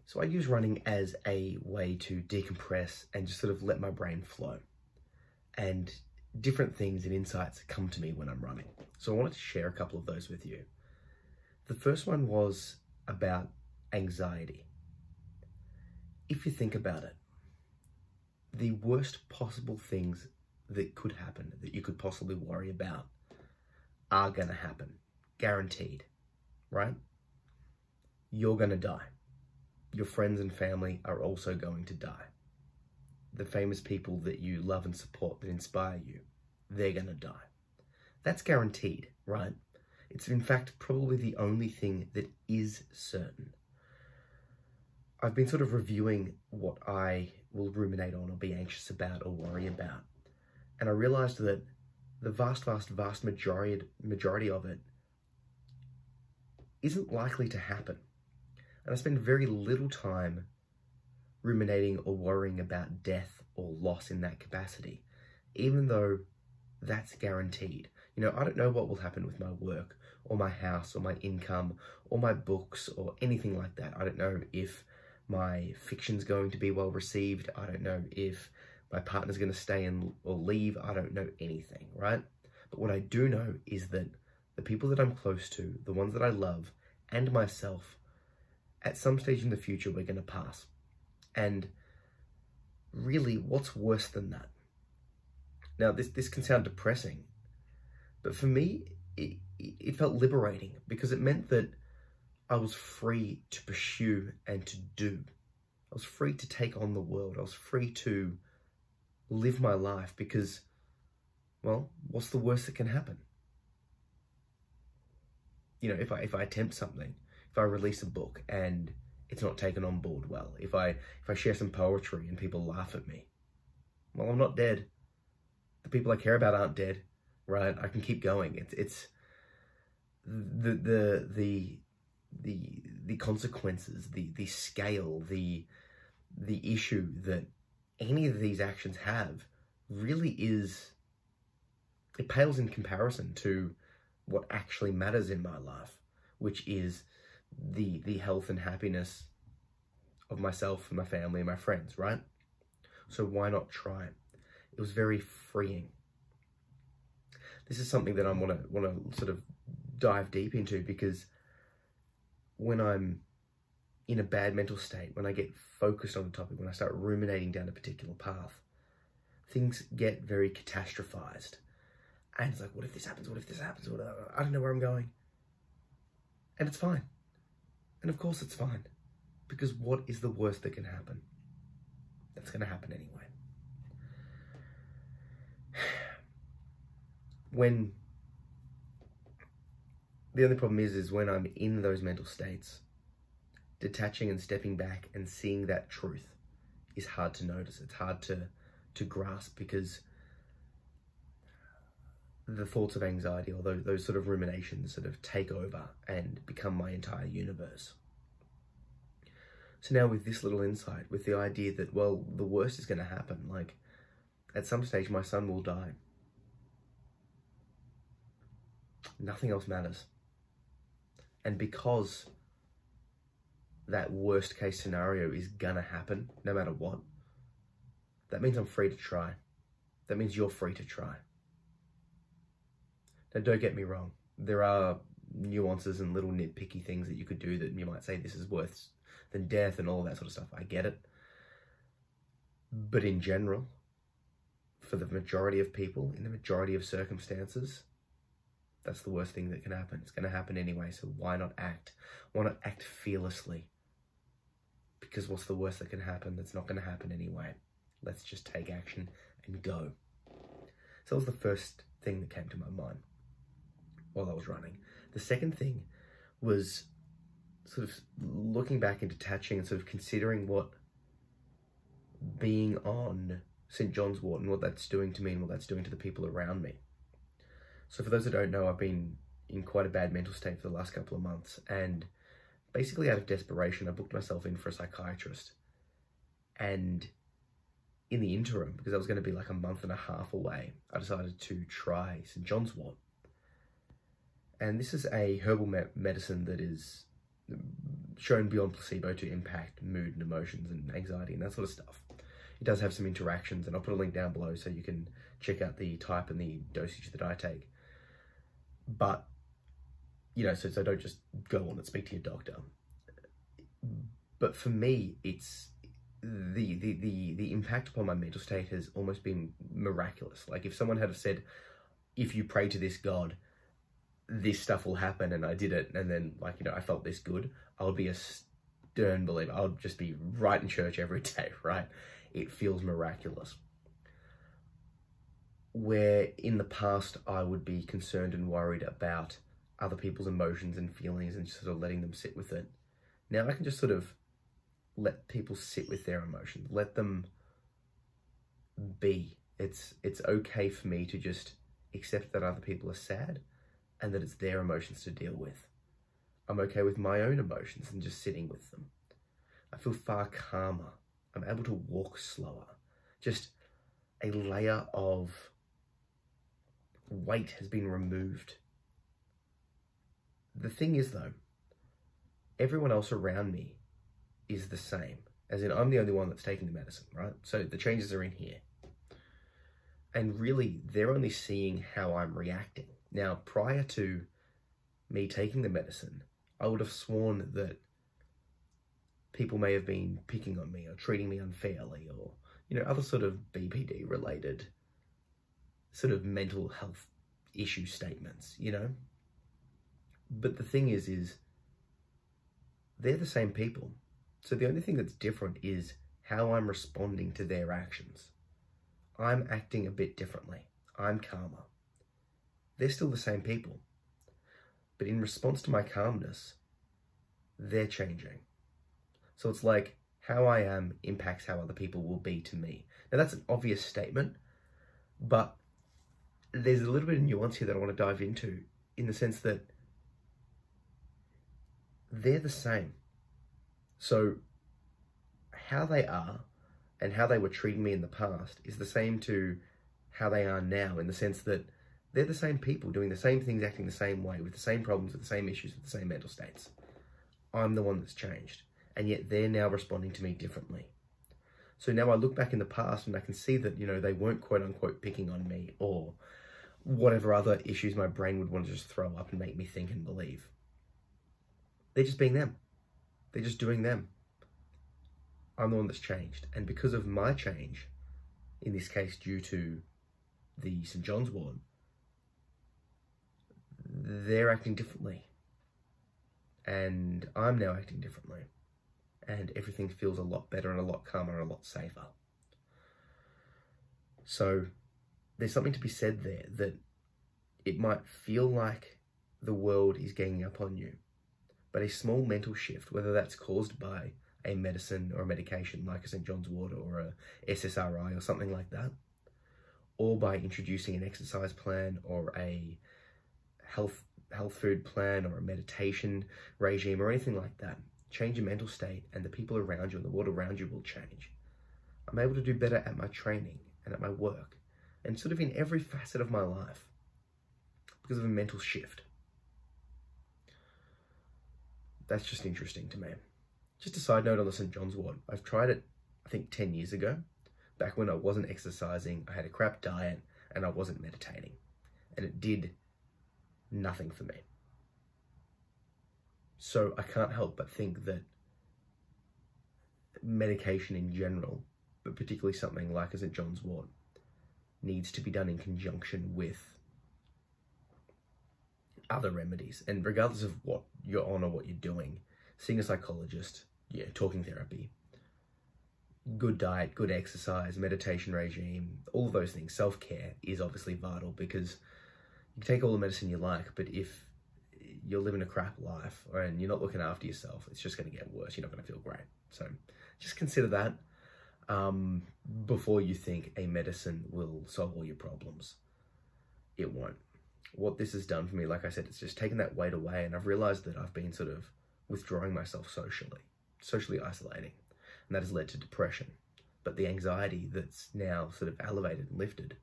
So I use running as a way to decompress and just sort of let my brain flow. And different things and insights come to me when I'm running. So I wanted to share a couple of those with you. The first one was about anxiety. If you think about it, the worst possible things that could happen, that you could possibly worry about, are going to happen. Guaranteed, right? You're going to die. Your friends and family are also going to die. The famous people that you love and support, that inspire you, they're going to die. That's guaranteed, right? It's in fact probably the only thing that is certain. I've been sort of reviewing what I will ruminate on or be anxious about or worry about. And I realized that the vast majority of it isn't likely to happen. And I spend very little time ruminating or worrying about death or loss in that capacity, even though that's guaranteed. You know, I don't know what will happen with my work or my house or my income or my books or anything like that. I don't know if my fiction's going to be well received. I don't know if my partner's going to stay or leave. I don't know anything, right? But what I do know is that the people that I'm close to, the ones that I love, and myself, at some stage in the future, we're going to pass. And really, what's worse than that? Now, this can sound depressing, but for me, it felt liberating because it meant that I was free to pursue and to do. I was free to take on the world. I was free to live my life because, well, what's the worst that can happen? You know, if I attempt something, if I release a book and it's not taken on board well, if I share some poetry and people laugh at me, well, I'm not dead. The people I care about aren't dead, right? I can keep going. It's the consequences, the scale, the issue that any of these actions have really is, it pales in comparison to what actually matters in my life, which is the health and happiness of myself and my family and my friends, right? So why not try? It was very freeing. This is something that I want to sort of dive deep into, because when I'm in a bad mental state, when I get focused on a topic, when I start ruminating down a particular path, things get very catastrophized. And it's like, what if this happens? What if this happens? I don't know where I'm going. And it's fine. And of course it's fine. Because what is the worst that can happen? That's going to happen anyway. The only problem is when I'm in those mental states, detaching and stepping back and seeing that truth is hard to notice. It's hard to grasp, because the thoughts of anxiety or those sort of ruminations sort of take over and become my entire universe. So now with this little insight, with the idea that, well, the worst is going to happen, like at some stage my son will die. Nothing else matters. And because that worst case scenario is gonna happen, no matter what, that means I'm free to try. That means you're free to try. Now, don't get me wrong. There are nuances and little nitpicky things that you could do that you might say this is worse than death and all that sort of stuff. I get it. But in general, for the majority of people, in the majority of circumstances, that's the worst thing that can happen. It's going to happen anyway, so why not act? Why not act fearlessly? Because what's the worst that can happen? That's not going to happen anyway. Let's just take action and go. So that was the first thing that came to my mind while I was running. The second thing was sort of looking back and detaching and sort of considering what being on St. John's Wort and what that's doing to me and what that's doing to the people around me. So for those that don't know, I've been in quite a bad mental state for the last couple of months, and basically out of desperation, I booked myself in for a psychiatrist. And in the interim, because I was going to be like a month and a half away, I decided to try St. John's Wort. And this is a herbal medicine that is shown beyond placebo to impact mood and emotions and anxiety and that sort of stuff. It does have some interactions, and I'll put a link down below so you can check out the type and the dosage that I take. But, you know, so don't just go on and speak to your doctor. But for me, it's the impact upon my mental state has almost been miraculous. Like, if someone had said, if you pray to this God, this stuff will happen, and I did it, and then, like, you know, I felt this good, I would be a stern believer. I would just be right in church every day, right? It feels miraculous. Where in the past I would be concerned and worried about other people's emotions and feelings and just sort of letting them sit with it. Now I can just sort of let people sit with their emotions, let them be. It's okay for me to just accept that other people are sad and that it's their emotions to deal with. I'm okay with my own emotions and just sitting with them. I feel far calmer. I'm able to walk slower. Just a layer of weight has been removed. The thing is, though, everyone else around me is the same. As in, I'm the only one that's taking the medicine, right? So the changes are in here. And really, they're only seeing how I'm reacting. Now, prior to me taking the medicine, I would have sworn that people may have been picking on me or treating me unfairly, or, you know, other sort of BPD related sort of mental health issue statements, you know? But the thing is they're the same people. So the only thing that's different is how I'm responding to their actions. I'm acting a bit differently. I'm calmer. They're still the same people. But in response to my calmness, they're changing. So it's like how I am impacts how other people will be to me. Now that's an obvious statement, but there's a little bit of nuance here that I want to dive into, in the sense that they're the same. So how they are and how they were treating me in the past is the same to how they are now, in the sense that they're the same people doing the same things, acting the same way, with the same problems, with the same issues, with the same mental states. I'm the one that's changed, and yet they're now responding to me differently. So now I look back in the past and I can see that, you know, they weren't quote unquote picking on me, or whatever other issues my brain would want to just throw up and make me think and believe. They're just being them. They're just doing them. I'm the one that's changed. And because of my change, in this case due to the St. John's ward, they're acting differently. And I'm now acting differently. And everything feels a lot better and a lot calmer and a lot safer. So there's something to be said there, that it might feel like the world is ganging up on you, but a small mental shift, whether that's caused by a medicine or a medication like a St. John's wort or a SSRI or something like that, or by introducing an exercise plan or a health food plan or a meditation regime or anything like that, change your mental state and the people around you and the world around you will change. I'm able to do better at my training and at my work and sort of in every facet of my life because of a mental shift. That's just interesting to me. Just a side note on the St. John's wort. I've tried it, I think 10 years ago, back when I wasn't exercising, I had a crap diet and I wasn't meditating, and it did nothing for me. So I can't help but think that medication in general, but particularly something like a St. John's wort, needs to be done in conjunction with other remedies. And regardless of what you're on or what you're doing, seeing a psychologist, talking therapy, good diet, good exercise, meditation regime, all of those things, self-care is obviously vital, because you can take all the medicine you like, but if you're living a crap life and you're not looking after yourself, it's just going to get worse. You're not going to feel great. So just consider that before you think a medicine will solve all your problems. It won't. What this has done for me, like I said, it's just taken that weight away, and I've realized that I've been sort of withdrawing myself socially isolating, and that has led to depression. But the anxiety that's now sort of elevated and lifted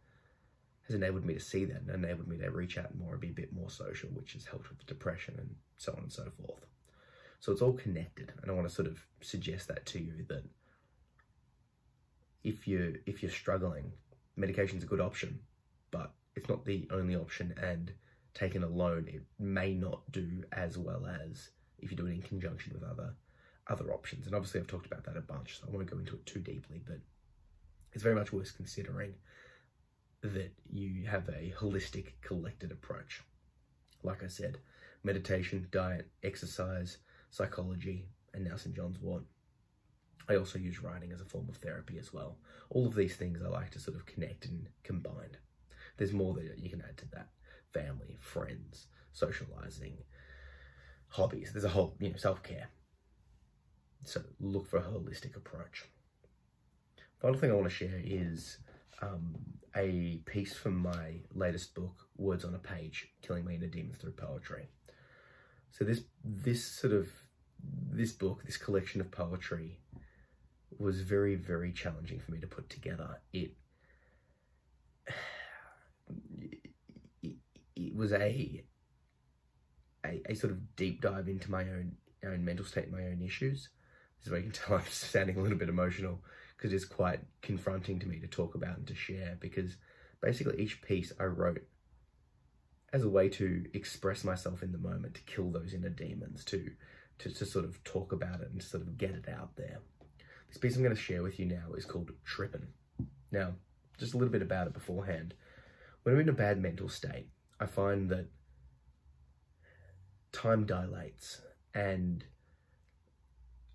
has enabled me to see that and enabled me to reach out more and be a bit more social, which has helped with the depression and so on and so forth. So it's all connected, and I want to sort of suggest that to you, that if you're struggling, medication's a good option, but it's not the only option, and taken alone, it may not do as well as if you do it in conjunction with other options. And obviously I've talked about that a bunch, so I won't go into it too deeply, but it's very much worth considering that you have a holistic, collected approach. Like I said, meditation, diet, exercise, psychology, and now St. John's wort. I also use writing as a form of therapy as well. All of these things I like to sort of connect and combine. There's more that you can add to that. Family, friends, socializing, hobbies. There's a whole, self-care. So look for a holistic approach. Final thing I want to share is a piece from my latest book, Words on a Page, Killing My Inner Demons Through Poetry. So this book, this collection of poetry, was very, very challenging for me to put together. It was a sort of deep dive into my own mental state, my own issues. This is where you can tell I'm sounding a little bit emotional, because it's quite confronting to me to talk about and to share, because basically each piece I wrote as a way to express myself in the moment, to kill those inner demons, to sort of talk about it and sort of get it out there. This piece I'm going to share with you now is called Trippin'. Now, just a little bit about it beforehand. When I'm in a bad mental state, I find that time dilates, and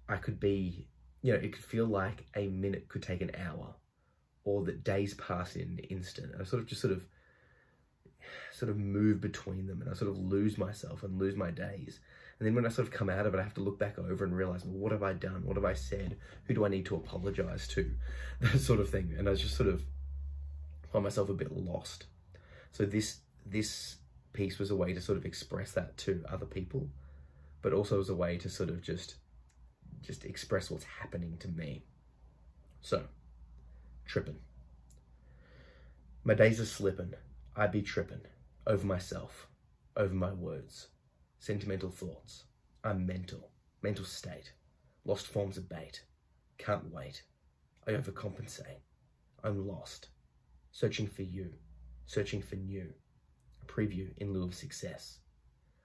I could be, it could feel like a minute could take an hour, or that days pass in an instant. And I sort of move between them, and I sort of lose myself and lose my days. And then when I sort of come out of it, I have to look back over and realize, well, what have I done? What have I said? Who do I need to apologize to? That sort of thing. And I just sort of find myself a bit lost. So this piece was a way to sort of express that to other people, but also as a way to sort of just express what's happening to me. So, trippin'. My days are slippin', I be trippin', over myself, over my words, sentimental thoughts. I'm mental state, lost forms of bait, can't wait, I overcompensate, I'm lost, searching for you, searching for new, a preview in lieu of success.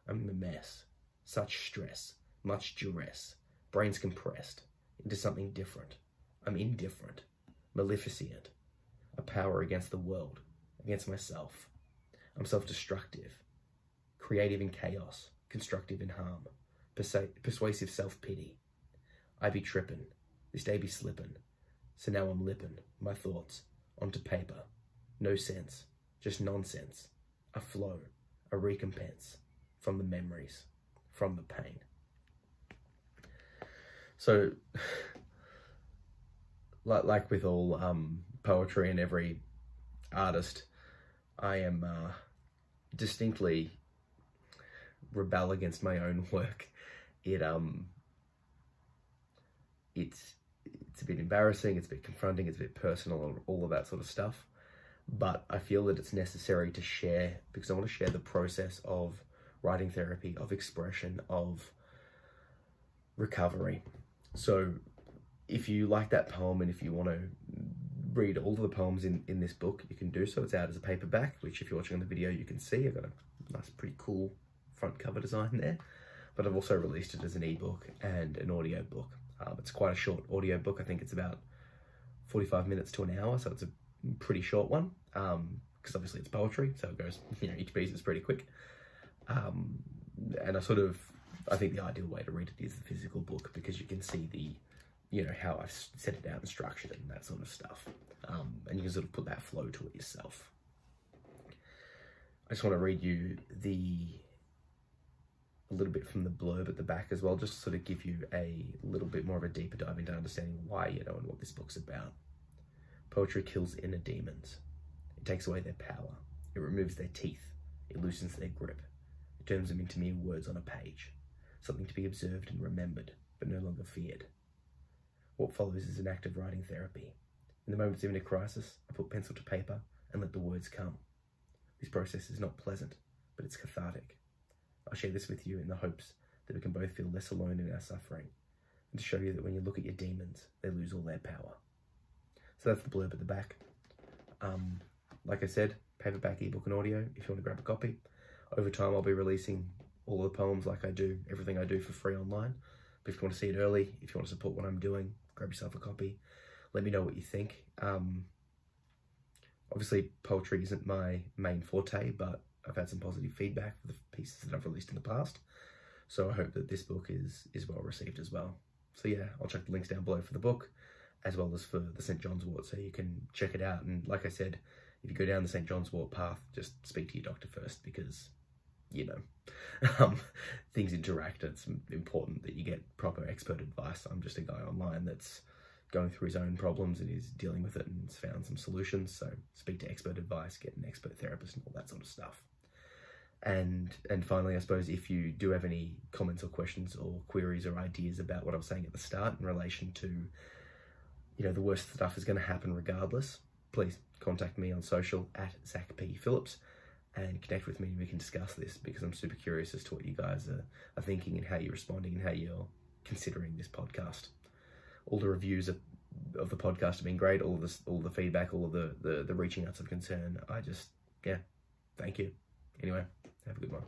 I'm a mess, such stress, much duress, brains compressed into something different. I'm indifferent, maleficent, a power against the world, against myself. I'm self-destructive, creative in chaos, constructive in harm, persuasive self-pity. I be trippin', this day be slippin', so now I'm lippin' my thoughts onto paper. No sense, just nonsense, a flow, a recompense from the memories, from the pain. So, like with all poetry and every artist, I am distinctly rebel against my own work. It's a bit embarrassing, it's a bit confronting, it's a bit personal, and all of that sort of stuff. But I feel that it's necessary to share, because I want to share the process of writing therapy, of expression, of recovery. So if you like that poem, and if you want to read all of the poems in this book, you can do so. It's out as a paperback, which if you're watching on the video, you can see. I've got a nice, pretty cool front cover design there. But I've also released it as an ebook and an audio book. It's quite a short audio book. I think it's about 45 minutes to an hour, so it's a pretty short one, because obviously it's poetry, so it goes, each piece is pretty quick. And I think the ideal way to read it is the physical book, because you can see the, how I've set it out and structured it and that sort of stuff. And you can sort of put that flow to it yourself. I just want to read you a little bit from the blurb at the back as well, just to sort of give you a little bit more of a deeper dive into understanding why, and what this book's about. Poetry kills inner demons. It takes away their power. It removes their teeth. It loosens their grip. It turns them into mere words on a page, something to be observed and remembered, but no longer feared. What follows is an act of writing therapy. In the moments of inner crisis, I put pencil to paper and let the words come. This process is not pleasant, but it's cathartic. I'll share this with you in the hopes that we can both feel less alone in our suffering, and to show you that when you look at your demons, they lose all their power. So that's the blurb at the back. Like I said, paperback, ebook, and audio, if you want to grab a copy. Over time, I'll be releasing all the poems like I do, everything I do for free online. But if you want to see it early, if you want to support what I'm doing, grab yourself a copy. Let me know what you think. Obviously, poetry isn't my main forte, but I've had some positive feedback for the pieces that I've released in the past. So I hope that this book is well received as well. So yeah, I'll check the links down below for the book, as well as for the St. John's wort, so you can check it out. And like I said, if you go down the St. John's wort path, just speak to your doctor first, because, you know, things interact. It's important that you get proper expert advice. I'm just a guy online that's going through his own problems and is dealing with it and has found some solutions. So speak to expert advice, get an expert therapist and all that sort of stuff. And finally, I suppose if you do have any comments or questions or queries or ideas about what I was saying at the start in relation to, you know, the worst stuff is going to happen regardless, please contact me on social at Zach P. Phillips and connect with me and we can discuss this, because I'm super curious as to what you guys are thinking and how you're responding and how you're considering this podcast. All the reviews of the podcast have been great. All the feedback, all of the reaching outs of concern. Yeah, thank you. Anyway, have a good one.